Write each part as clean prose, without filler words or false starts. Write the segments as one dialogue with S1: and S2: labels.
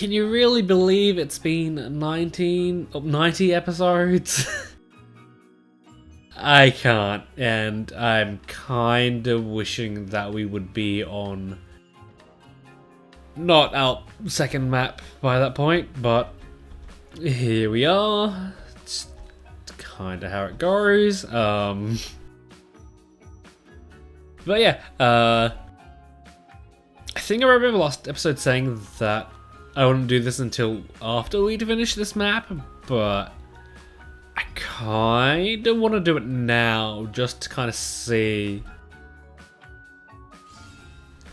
S1: Can you really believe it's been 90 episodes? I can't, and I'm kind of wishing that we would be on not our second map by that point, but here we are. It's kind of how it goes. But yeah, I think I remember last episode saying that I wouldn't do this until after we'd finish this map, but I kind of want to do it now just to kind of see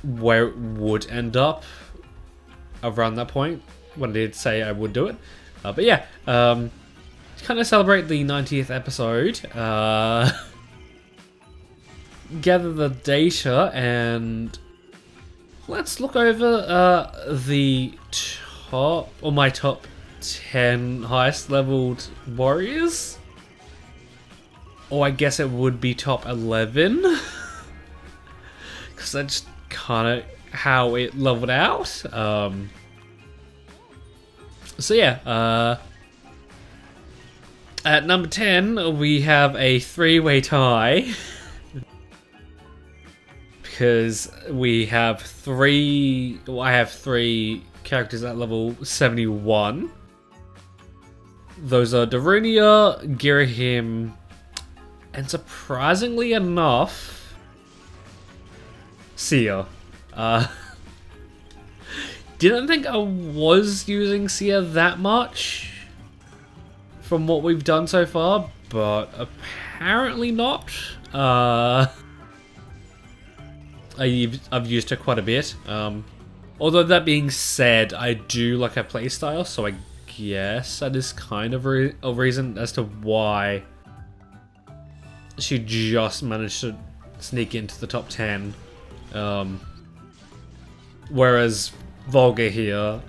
S1: where it would end up around that point when I did say I would do it. But yeah, to kind of celebrate the 90th episode, gather the data and let's look over the top, or my top 10 highest leveled warriors. Or I guess it would be top 11. Because that's kind of how it leveled out. So yeah, at number 10 we have a 3-way tie. Because we have I have 3 characters at level 71. Those are Darunia, Girahim, and surprisingly enough, Sia. Didn't think I was using Sia that much from what we've done so far, but apparently not. I've used her quite a bit. Although that being said, I do like her playstyle, so I guess that is kind of a reason as to why she just managed to sneak into the top 10. Whereas Volga here,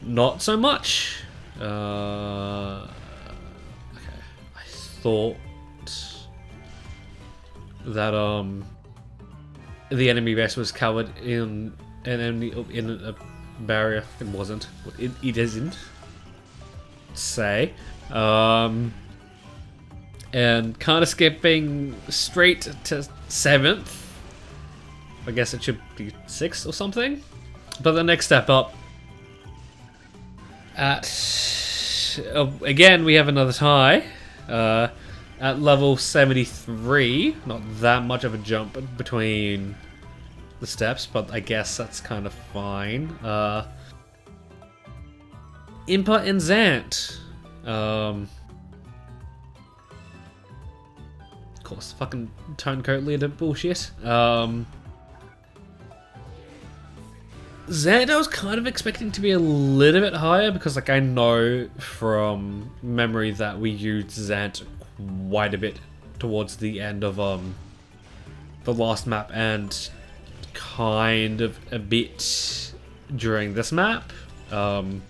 S1: not so much. Okay, I thought that the enemy base was covered in a barrier. It wasn't. It isn't. Say. And kind of skipping straight to 7th. I guess it should be 6th or something. But the next step up at again we have another tie. At level 73, not that much of a jump between the steps, but I guess that's kind of fine. Impa and Zant. Of course, fucking turncoat leader bullshit. Zant I was kind of expecting to be a little bit higher because like I know from memory that we used Zant quite a bit towards the end of the last map and kind of a bit during this map. Impa,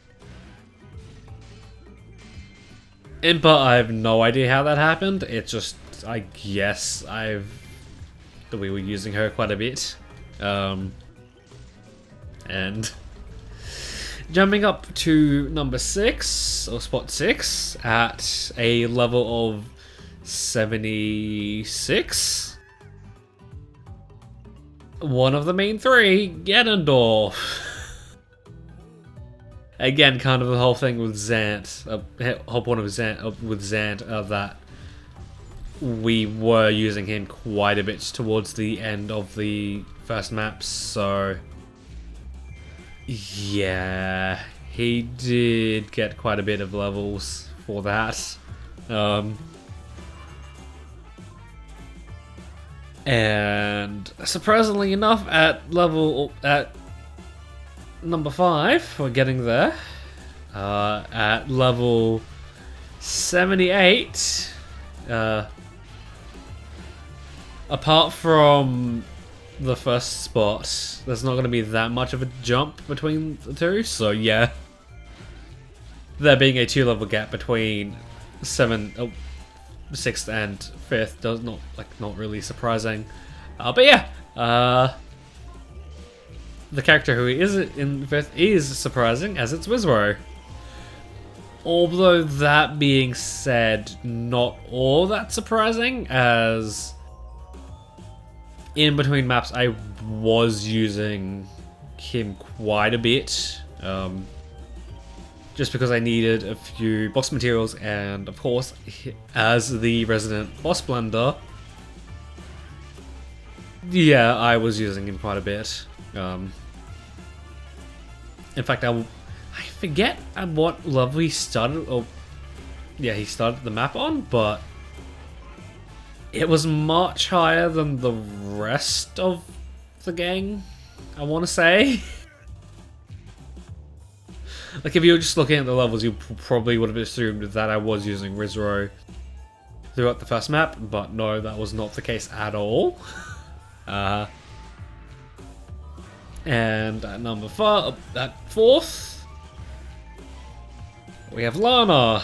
S1: I have no idea how that happened. It's just, I guess we were using her quite a bit. And jumping up to number 6, or spot 6, at a level of 76. One of the main 3, Ganondorf. Again, kind of the whole thing with Zant, whole point of Zant, that we were using him quite a bit towards the end of the first map, so yeah, he did get quite a bit of levels for that. And surprisingly enough, at number 5, we're getting there. At level 78, apart from the first spot, there's not going to be that much of a jump between the two, so yeah. There being a 2-level gap between 6th and 5th does not really surprising. But yeah, the character who is in fifth is surprising, as it's Wizrow. Although that being said, not all that surprising, as in between maps I was using him quite a bit. Just because I needed a few boss materials, and of course, as the resident boss blender, yeah, I was using him quite a bit. In fact, I forget at what level he started. Oh, yeah, he started the map on, but it was much higher than the rest of the gang, I want to say. Like, if you were just looking at the levels, you probably would have assumed that I was using Wizrow throughout the first map, but no, that was not the case at all. And at number 4, at 4th, we have Lana.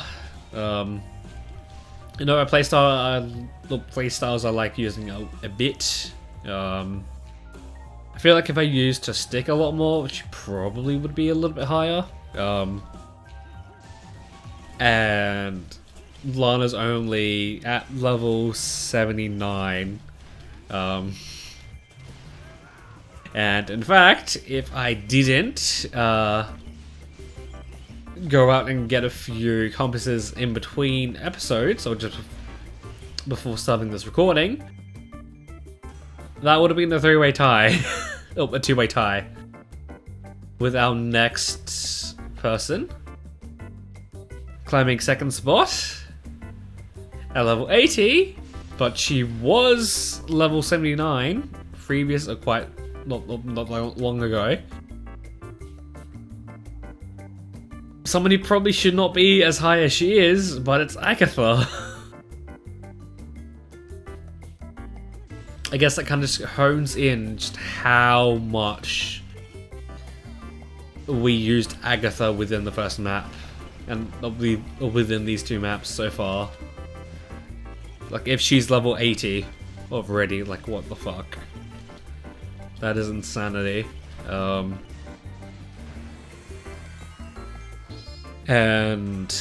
S1: You know, the playstyles I like using a bit. I feel like if I used to stick a lot more, she probably would be a little bit higher. And Lana's only at level 79. And in fact, if I didn't go out and get a few compasses in between episodes, or just before starting this recording, that would have been a 3-way tie. Oh, a 2-way tie. With our next person climbing second spot at level 80, but she was level 79 previous, quite not long ago. Somebody probably should not be as high as she is, but it's Agatha. I guess that kind of just hones in just how much we used Agatha within the first map, and within these 2 maps so far. Like, if she's level 80 already, like, what the fuck? That is insanity. And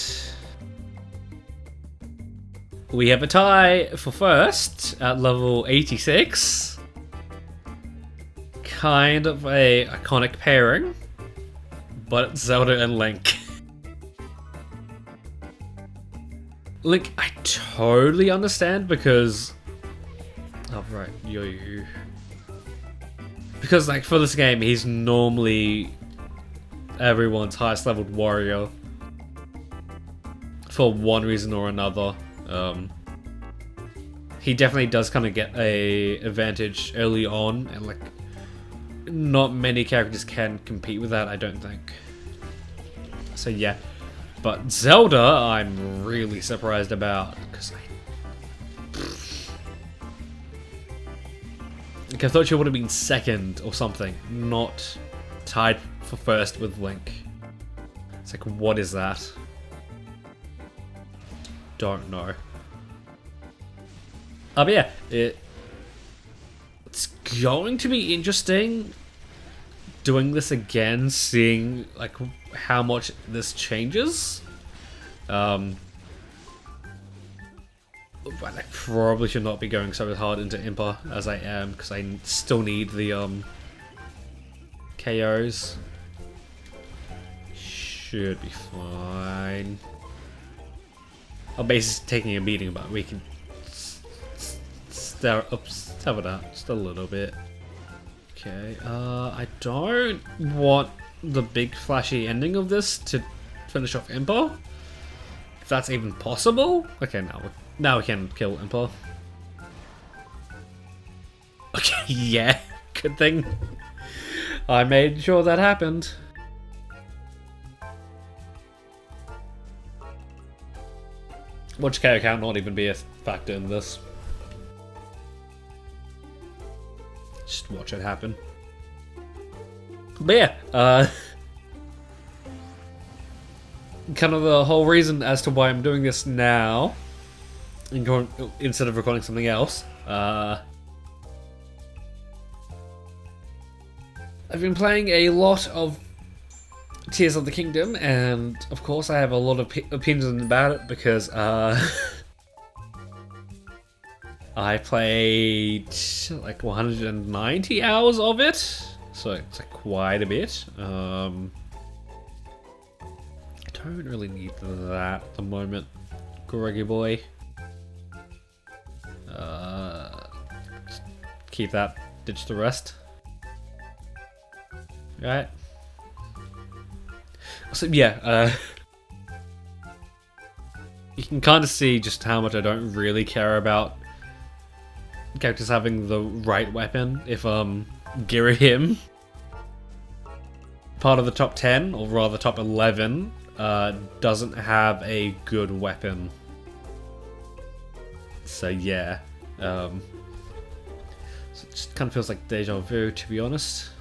S1: we have a tie for first at level 86. Kind of a iconic pairing, but it's Zelda and Link. Link, I totally understand, because... Oh, right, yo. Because, like, for this game, he's normally everyone's highest leveled warrior. For one reason or another. He definitely does kind of get a advantage early on, and, like, not many characters can compete with that, I don't think. So, yeah. But Zelda, I'm really surprised about, because I thought she would have been second or something, not tied for first with Link. It's like, what is that? Don't know. But yeah, it's going to be interesting doing this again, seeing like how much this changes. But I probably should not be going so hard into Impa as I am, because I still need the KOs. Should be fine. Our base is taking a beating, but we can step it out just a little bit. Okay, I don't want the big flashy ending of this to finish off Impa. If that's even possible. Okay, now we can kill Impa. Okay, yeah, good thing I made sure that happened. Watch KO count not even be a factor in this. Just watch it happen. But yeah, kind of the whole reason as to why I'm doing this now, instead of recording something else. I I've been playing a lot of Tears of the Kingdom, and of course I have a lot of opinions about it because I played like 190 hours of it, so it's like quite a bit. I don't really need that at the moment, Greggy boy. Keep that, ditch the rest. Right. So yeah, you can kind of see just how much I don't really care about characters having the right weapon. If Girahim, part of the top 10, or rather top 11, doesn't have a good weapon. So yeah, so it just kind of feels like deja vu, to be honest.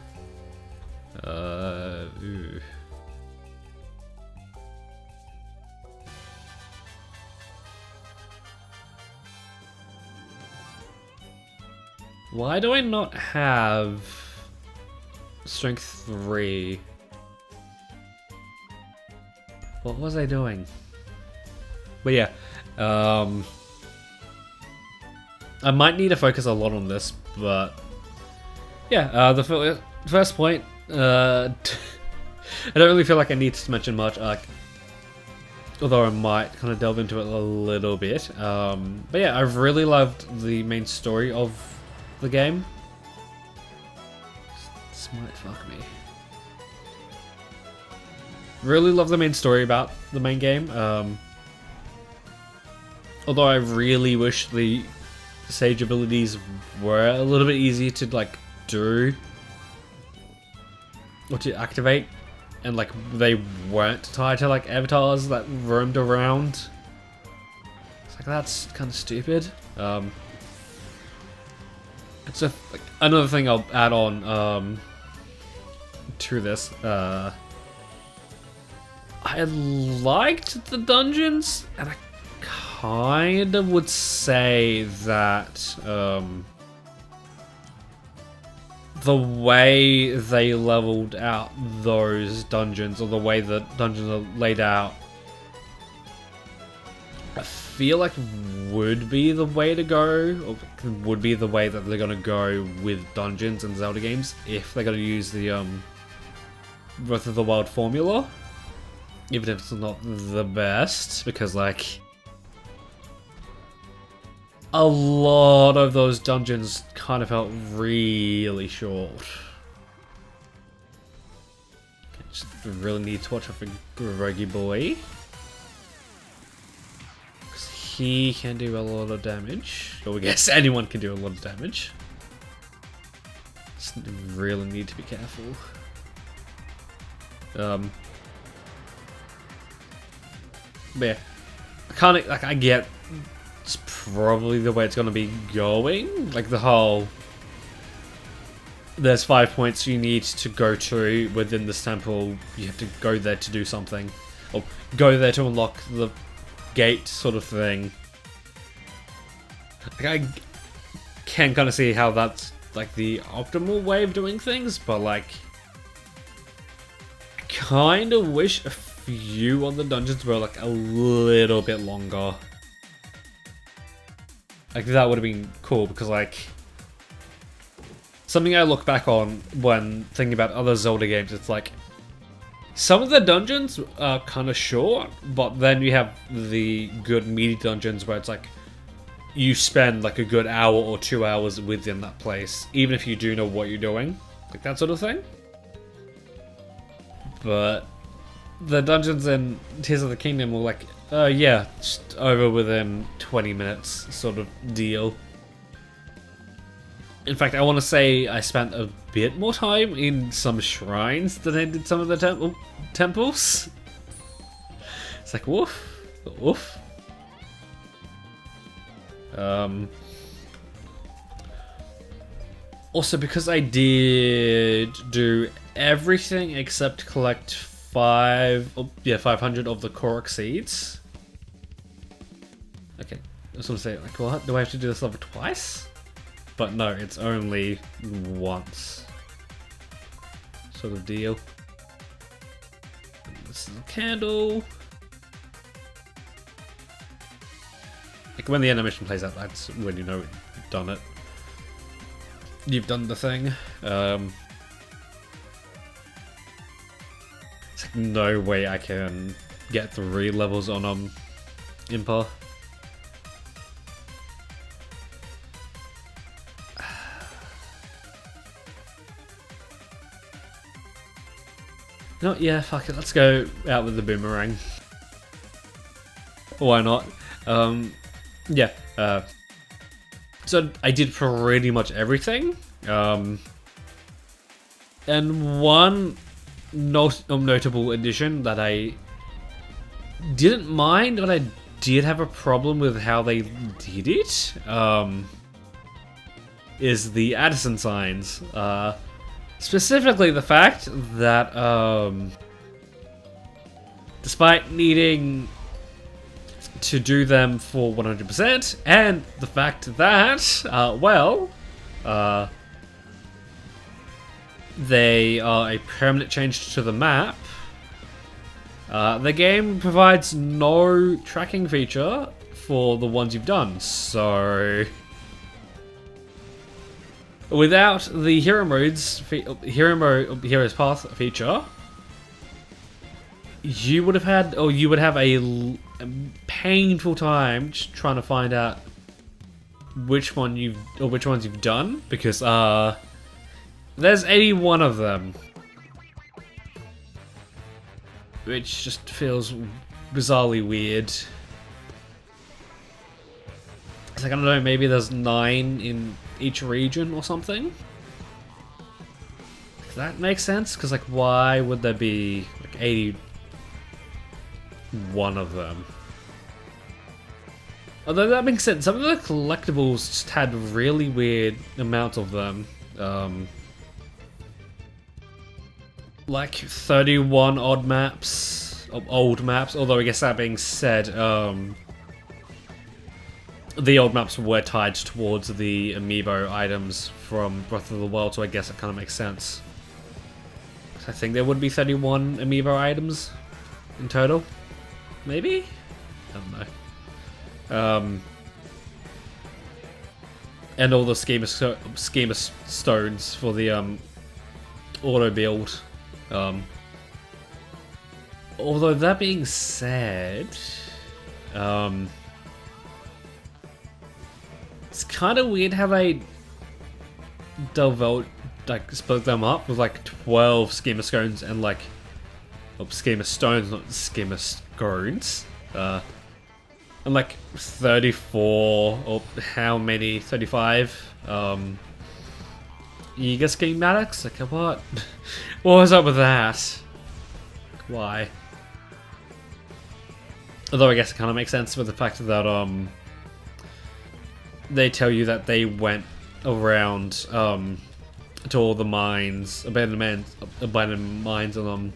S1: Ooh. Why do I not have strength 3? What was I doing? But yeah, I might need to focus a lot on this, but yeah, the first point, I don't really feel like I need to mention much, although I might kind of delve into it a little bit. But yeah, I've really loved the main story of the game. This might fuck me. Really love the main story about the main game. Although I really wish the sage abilities were a little bit easier to like do or to activate, and like they weren't tied to like avatars that roamed around. It's like, that's kind of stupid. So like, another thing I'll add on to this, I liked the dungeons, and I kind of would say that the way they leveled out those dungeons, or the way the dungeons are laid out, I feel like would be the way to go, or would be the way that they're gonna go with dungeons and Zelda games if they're gonna use the Breath of the Wild formula. Even if it's not the best, because like a lot of those dungeons kind of felt really short. Just really need to watch out for Greggy boy, because he can do a lot of damage. Or I guess anyone can do a lot of damage. Just really need to be careful. But yeah, I get it's probably the way it's gonna be going. Like the whole, there's 5 points you need to go to within this temple. You have to go there to do something, or go there to unlock the gate, sort of thing. Like, I can kind of see how that's like the optimal way of doing things, but like, I kind of wish a few of the dungeons were like a little bit longer. Like that would have been cool, because like something I look back on when thinking about other Zelda games, it's like some of the dungeons are kind of short, but then you have the good meaty dungeons where it's like you spend like a good hour or 2 hours within that place, even if you do know what you're doing, like that sort of thing. But the dungeons in Tears of the Kingdom were like, yeah, just over within 20 minutes sort of deal. In fact, I want to say I spent a bit more time in some shrines than I did some of the temples. It's like, woof, woof. Also, because I did do everything except collect 500 of the Korok seeds. Okay, I was gonna say, like, what? Do I have to do this level twice? But no, it's only once. sort of deal. And this is a candle. Like when the animation plays out, that's when you know you've done it. You've done the thing. There's like no way I can get 3 levels on Impa. No, yeah, fuck it. Let's go out with the boomerang. Why not? Yeah. So I did pretty much everything. And one notable addition that I didn't mind, but I did have a problem with how they did it, is the Addison signs. Specifically the fact that, despite needing to do them for 100%, and the fact that, they are a permanent change to the map, the game provides no tracking feature for the ones you've done, so without the Hero's Path feature, you would have a painful time just trying to find out which ones you've done, because there's 81 of them, which just feels bizarrely weird. It's like, I don't know, maybe there's 9 in each region or something. Does that make sense? Because like, why would there be like 81 of them? Although that makes sense, some of the collectibles just had really weird amounts of them. Like 31 odd maps, old maps, although I guess that being said, the old maps were tied towards the amiibo items from Breath of the Wild, so I guess it kind of makes sense. I think there would be 31 amiibo items in total, maybe? I don't know. And all the schema stones for the auto build. Although that being said, it's kind of weird how they split them up with like 12 schema stones and like schema stones, not schema stones. And like 34 or how many? 35. Eager schematics? Like what? What was up with that? Why? Although I guess it kind of makes sense with the fact that they tell you that they went around to all the mines, abandoned mines on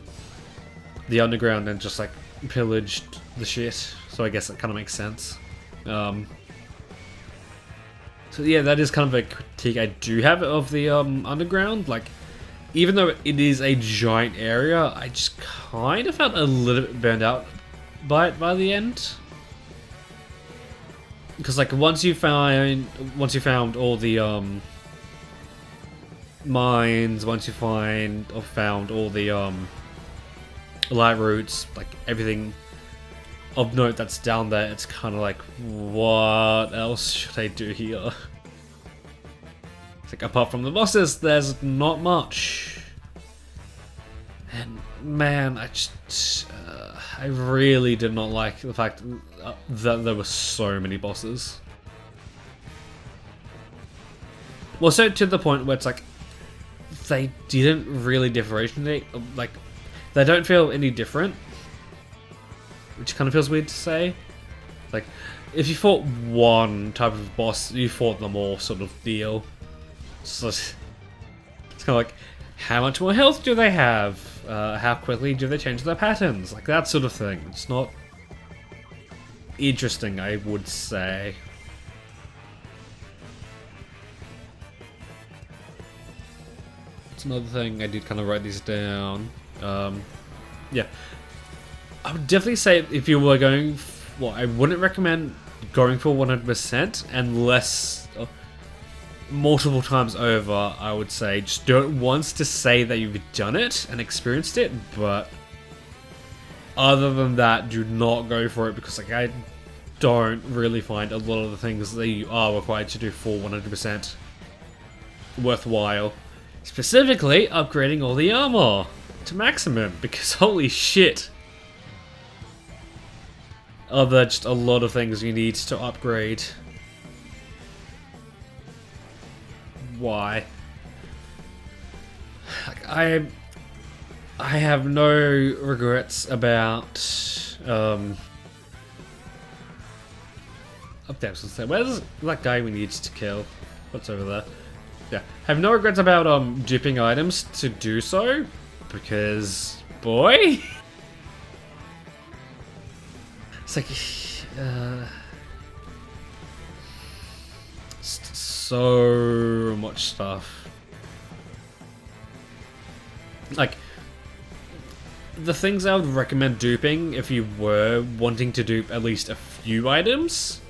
S1: the underground and just like pillaged the shit. So I guess that kind of makes sense. So yeah, that is kind of a critique I do have of the underground. Like, even though it is a giant area, I just kind of felt a little bit burned out by it by the end. Because like once you found all the mines, once you found all the light routes, like everything of note that's down there, it's kind of like, what else should I do here? It's like, apart from the bosses, there's not much. And man, I really did not like the fact that there were so many bosses. Well, so to the point where it's like, they didn't really differentiate, like, they don't feel any different. Which kind of feels weird to say. Like, if you fought one type of boss, you fought them all sort of deal. So it's kind of like, how much more health do they have? How quickly do they change their patterns? Like, that sort of thing. It's not interesting, I would say. What's another thing? I did kind of write these down. Yeah. I would definitely say if you were going... Well, I wouldn't recommend going for 100% unless... multiple times over, I would say. Just do it once to say that you've done it and experienced it, but... other than that, do not go for it because like I don't really find a lot of the things that you are required to do for 100% worthwhile. Specifically, upgrading all the armor to maximum because holy shit. Are there just a lot of things you need to upgrade? Why? Like, I have no regrets about where's that guy we need to kill? What's over there? Yeah. Have no regrets about duping items to do so. Because boy. It's like so much stuff. Like the things I would recommend duping if you were wanting to dupe at least a few items.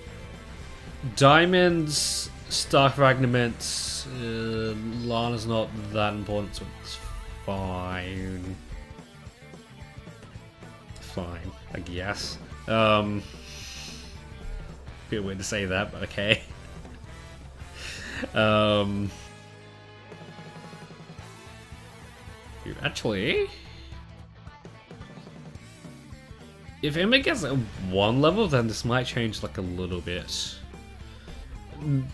S1: Diamonds, star fragments, Lana's not that important, so it's fine. Fine, I guess. Bit weird to say that, but okay. Actually, if Emma gets at 1 level, then this might change like a little bit.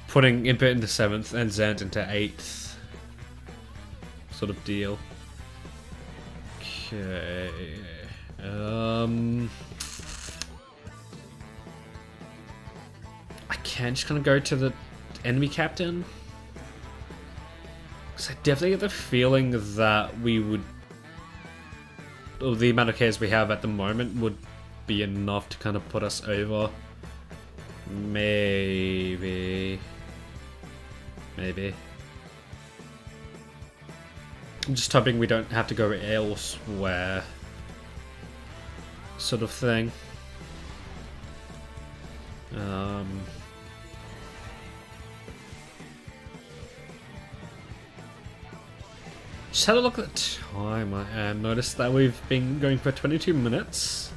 S1: Putting Impa into 7th and Zant into 8th. Sort of deal. Okay. I can just kind of go to the enemy captain. Because I definitely get the feeling that we would... or the amount of cares we have at the moment would be enough to kind of put us over. Maybe. I'm just hoping we don't have to go elsewhere. Sort of thing. Just had a look at the time and noticed that we've been going for 22 minutes.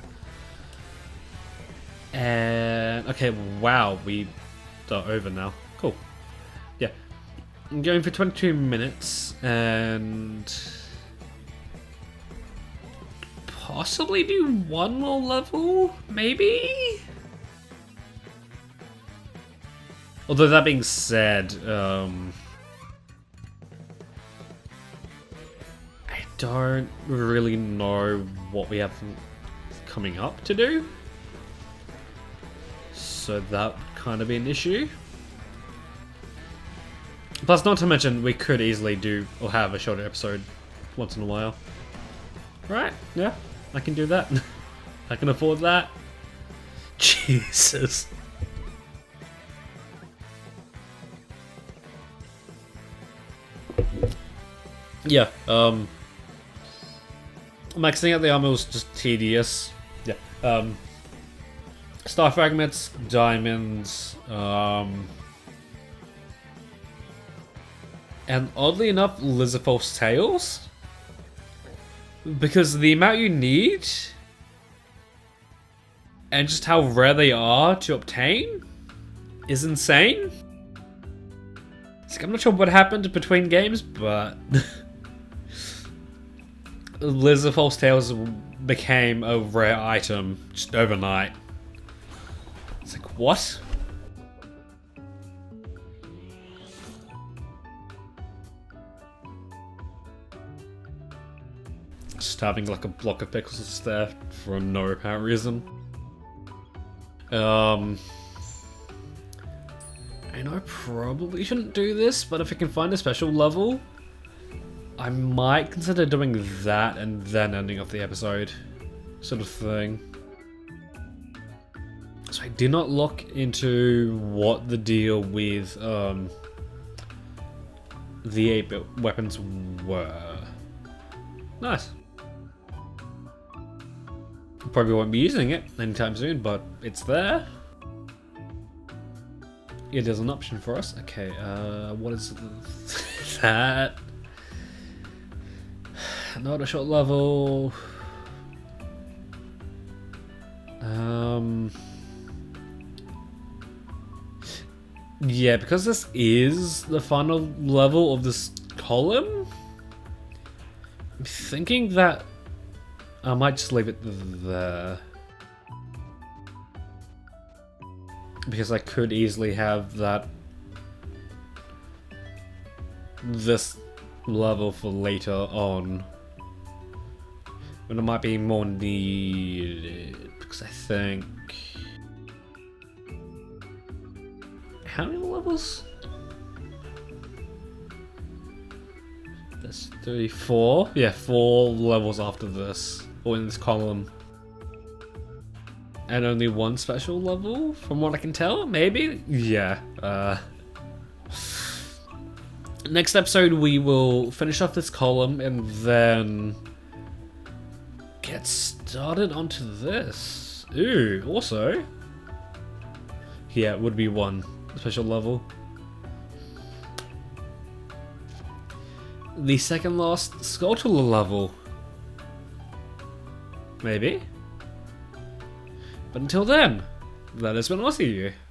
S1: And okay, wow, we are over now. Cool. Yeah, I'm going for 22 minutes and possibly do 1 more level, maybe. Although that being said, I don't really know what we have coming up to do. So that would kind of be an issue. Plus, not to mention, we could easily do or have a shorter episode once in a while. Right? Yeah, I can do that. I can afford that. Jesus. Yeah, maxing out the armor was just tedious. Yeah, star fragments, diamonds, and oddly enough, Lizardfolk's tails. Because the amount you need, and just how rare they are to obtain, is insane. It's like, I'm not sure what happened between games, but Lizardfolk's tails became a rare item just overnight. It's like, what? Just having like a block of pickles there for no apparent reason. I know I probably shouldn't do this, but if I can find a special level, I might consider doing that and then ending off the episode, sort of thing. So I did not look into what the deal with the 8-bit weapons were. Nice. Probably won't be using it anytime soon, but it's there. It is an option for us. Okay, what is that? Not a short level. Yeah, because this is the final level of this column, I'm thinking that I might just leave it there. Because I could easily have this level for later on. But it might be more needed, because I think... How many levels? That's 34? Yeah, 4 levels after this, or in this column. And only 1 special level, from what I can tell, maybe? Yeah. Next episode we will finish off this column and then get started onto this. Ooh, also, yeah, it would be 1 special level. The second last Skulltula level. Maybe? But until then, that has been Aussie.